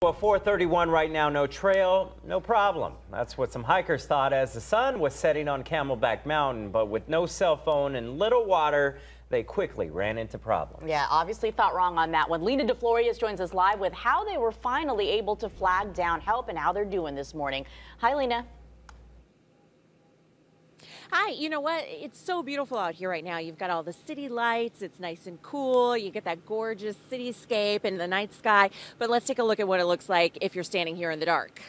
Well, 4:31 right now, no trail, no problem. That's what some hikers thought as the sun was setting on Camelback Mountain, but with no cell phone and little water, they quickly ran into problems. Yeah, obviously thought wrong on that one. Lena DeFlorius joins us live with how they were finally able to flag down help and how they're doing this morning. Hi, Lena. Hi, you know what? It's so beautiful out here right now. You've got all the city lights. It's nice and cool. You get that gorgeous cityscape and the night sky. But let's take a look at what it looks like if you're standing here in the dark.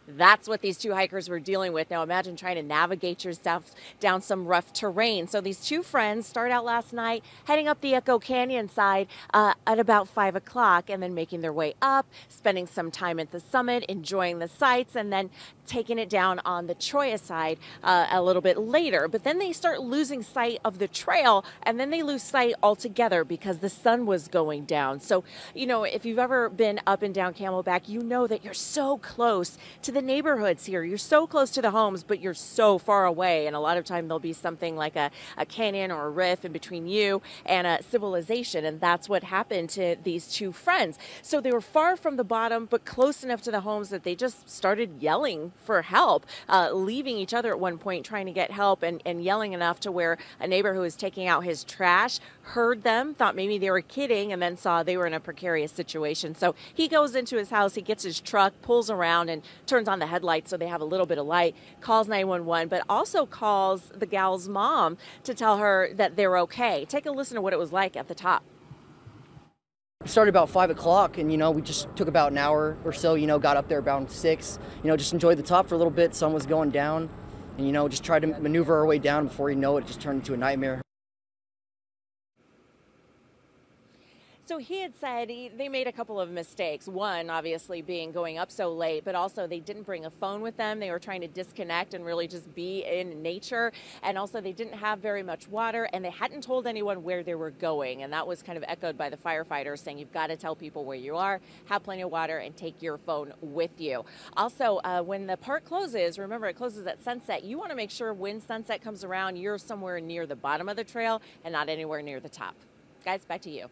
That's what these two hikers were dealing with. Now imagine trying to navigate yourself down some rough terrain. So these two friends start out last night heading up the Echo Canyon side at about 5 o'clock and then making their way up, spending some time at the summit, enjoying the sights, and then taking it down on the Troya side a little bit later. But then they start losing sight of the trail, and then they lose sight altogether because the sun was going down. So, you know, if you've ever been up and down Camelback, you know that you're so close to the neighborhoods here. You're so close to the homes, but you're so far away. And a lot of time there'll be something like a canyon or a rift in between you and a civilization. And that's what happened to these two friends. So they were far from the bottom, but close enough to the homes that they just started yelling for help, leaving each other at one point trying to get help and yelling enough to where a neighbor who was taking out his trash heard them, thought maybe they were kidding, and then saw they were in a precarious situation. So he goes into his house, he gets his truck, pulls around and turns on the headlights so they have a little bit of light, calls 911, but also calls the gal's mom to tell her that they're okay. Take a listen to what it was like at the top. We started about 5 o'clock, and we just took about an hour or so. Got up there around 6. Just enjoyed the top for a little bit. Sun was going down, and just tried to maneuver our way down. Before you know it, just turned into a nightmare. So he had said they made a couple of mistakes. One, obviously, being going up so late, but also they didn't bring a phone with them. They were trying to disconnect and really just be in nature. And also they didn't have very much water, and they hadn't told anyone where they were going. And that was kind of echoed by the firefighters saying you've got to tell people where you are, have plenty of water, and take your phone with you. Also, when the park closes, remember it closes at sunset, you want to make sure when sunset comes around, you're somewhere near the bottom of the trail and not anywhere near the top. Guys, back to you.